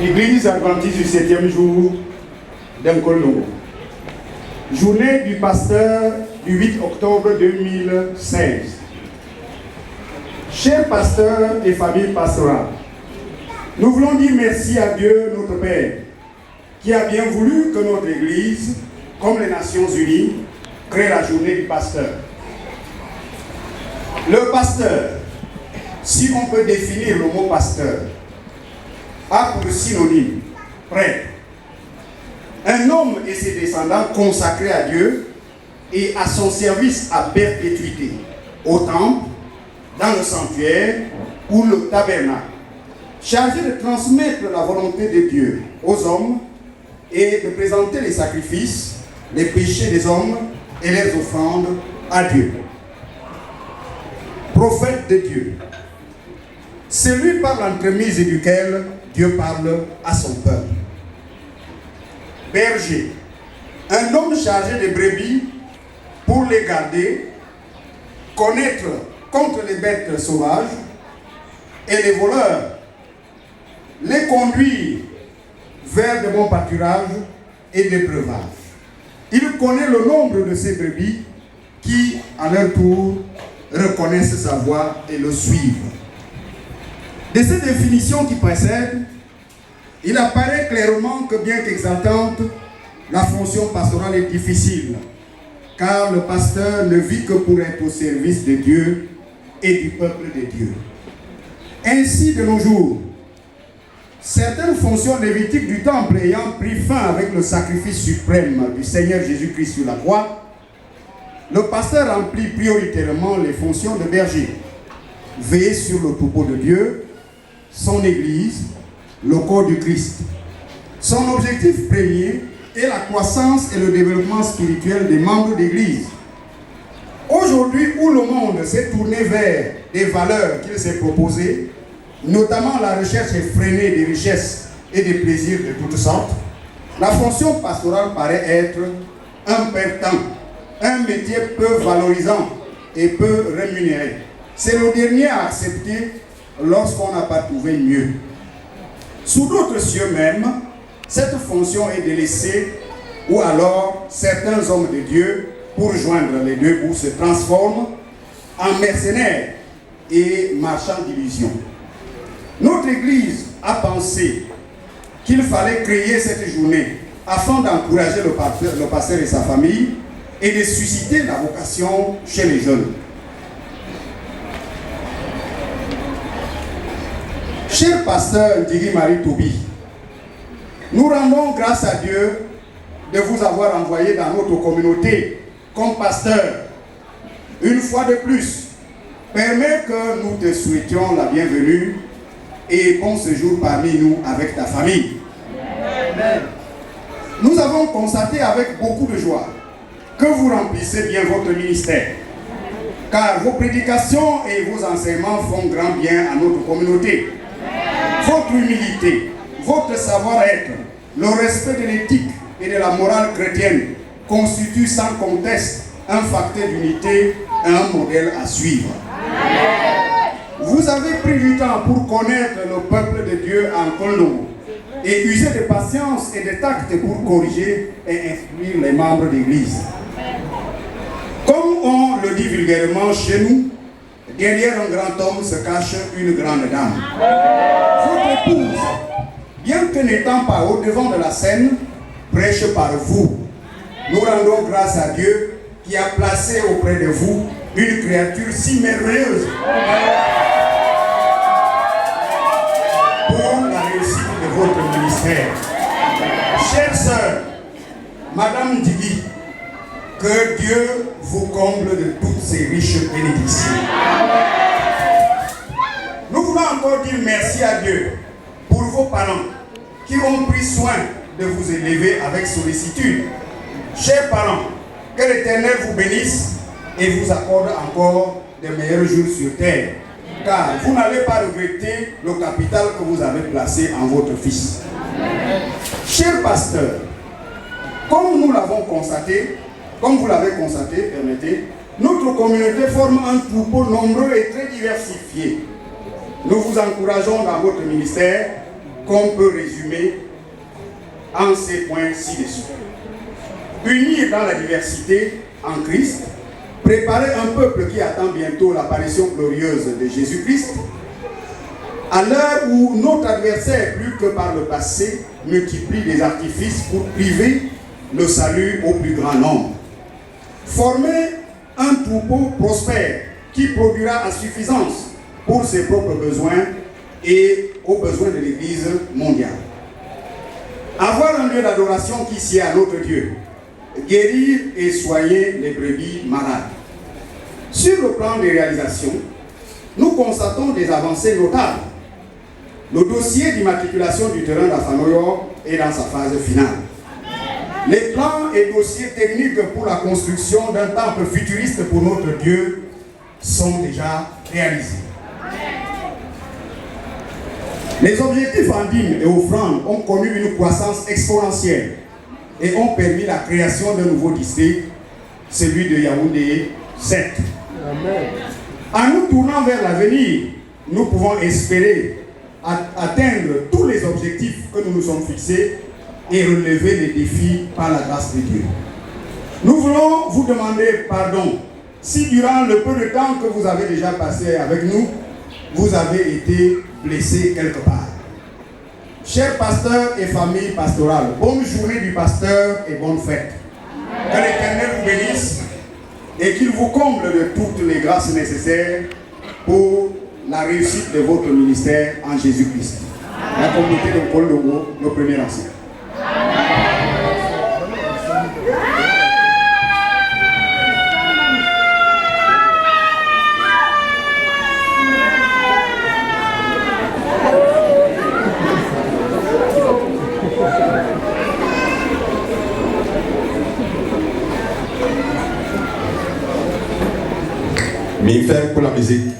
Église adventiste du 7e jour d'Nkolongo. Journée du pasteur du 8 octobre 2016. Chers pasteurs et familles pastorales, nous voulons dire merci à Dieu, notre Père, qui a bien voulu que notre Église, comme les Nations Unies, crée la journée du pasteur. Le pasteur, si on peut définir le mot pasteur, a pour synonyme prêtre. Un homme et ses descendants consacrés à Dieu et à son service à perpétuité, au temple, dans le sanctuaire ou le tabernacle, chargé de transmettre la volonté de Dieu aux hommes et de présenter les sacrifices, les péchés des hommes et les offrandes à Dieu. Prophète de Dieu, celui par l'entremise duquel Dieu parle à son peuple. Berger, un homme chargé de brebis pour les garder, connaître contre les bêtes sauvages et les voleurs, les conduire vers de bons pâturages et des breuvages. Il connaît le nombre de ces brebis qui, à leur tour, reconnaissent sa voix et le suivent. De cette définition qui précède, il apparaît clairement que bien qu'exaltante, la fonction pastorale est difficile, car le pasteur ne vit que pour être au service de Dieu et du peuple de Dieu. Ainsi, de nos jours, certaines fonctions lévitiques du temple ayant pris fin avec le sacrifice suprême du Seigneur Jésus-Christ sur la croix, le pasteur remplit prioritairement les fonctions de berger, veiller sur le troupeau de Dieu, son Église, le corps du Christ. Son objectif premier est la croissance et le développement spirituel des membres d'Église. Aujourd'hui, où le monde s'est tourné vers des valeurs qu'il s'est proposées, notamment la recherche effrénée des richesses et des plaisirs de toutes sortes, la fonction pastorale paraît être un père-temps, un métier peu valorisant et peu rémunéré. C'est le dernier à accepter lorsqu'on n'a pas trouvé mieux. Sous d'autres cieux même, cette fonction est délaissée, ou alors certains hommes de Dieu, pour joindre les deux bouts, se transforment en mercenaires et marchands d'illusions. Notre Église a pensé qu'il fallait créer cette journée afin d'encourager le pasteur et sa famille et de susciter la vocation chez les jeunes. Cher pasteur Ndigi Marie Tobi, nous rendons grâce à Dieu de vous avoir envoyé dans notre communauté comme pasteur. Une fois de plus, permets que nous te souhaitions la bienvenue et bon séjour parmi nous avec ta famille. Amen. Nous avons constaté avec beaucoup de joie que vous remplissez bien votre ministère, car vos prédications et vos enseignements font grand bien à notre communauté. Votre humilité, votre savoir-être, le respect de l'éthique et de la morale chrétienne constituent sans conteste un facteur d'unité et un modèle à suivre. Vous avez pris du temps pour connaître le peuple de Dieu en Kolongo et user de patience et de tact pour corriger et instruire les membres d'Église. Comme on le dit vulgairement chez nous, derrière un grand homme se cache une grande dame. Votre épouse, bien que n'étant pas au devant de la scène, prêche par vous. Nous rendons grâce à Dieu qui a placé auprès de vous une créature si merveilleuse pour la réussite de votre ministère. Chère sœur, Madame Ndigi, que Dieu vous comble de toutes ces riches bénédictions. Nous voulons encore dire merci à Dieu pour vos parents qui ont pris soin de vous élever avec sollicitude. Chers parents, que l'Éternel vous bénisse et vous accorde encore de meilleurs jours sur terre, car vous n'allez pas regretter le capital que vous avez placé en votre fils. Cher pasteur, comme nous l'avons constaté, comme vous l'avez constaté, permettez, notre communauté forme un troupeau nombreux et très diversifié. nous vous encourageons dans votre ministère qu'on peut résumer en ces points ci-dessous. Unir dans la diversité en Christ, préparer un peuple qui attend bientôt l'apparition glorieuse de Jésus-Christ, à l'heure où notre adversaire, plus que par le passé, multiplie des artifices pour priver le salut au plus grand nombre. Former un troupeau prospère qui produira à suffisance pour ses propres besoins et aux besoins de l'Église mondiale. Avoir un lieu d'adoration qui sied à notre Dieu. Guérir et soigner les brebis malades. Sur le plan des réalisations, nous constatons des avancées notables. Le dossier d'immatriculation du terrain d'Afanoyo est dans sa phase finale. Les plans et dossiers techniques pour la construction d'un temple futuriste pour notre Dieu sont déjà réalisés. Les objectifs en dîmes et offrandes ont connu une croissance exponentielle et ont permis la création d'un nouveau district, celui de Yaoundé 7. Amen. En nous tournant vers l'avenir, nous pouvons espérer atteindre tous les objectifs que nous nous sommes fixés et relever les défis par la grâce de Dieu. Nous voulons vous demander pardon si durant le peu de temps que vous avez déjà passé avec nous, vous avez été blessé quelque part. Chers pasteurs et familles pastorales, bonne journée du pasteur et bonne fête. Que l'Éternel vous bénisse et qu'il vous comble de toutes les grâces nécessaires pour la réussite de votre ministère en Jésus-Christ. La communauté de Paul Logo, le premier ancien. Mi faire pour la musique.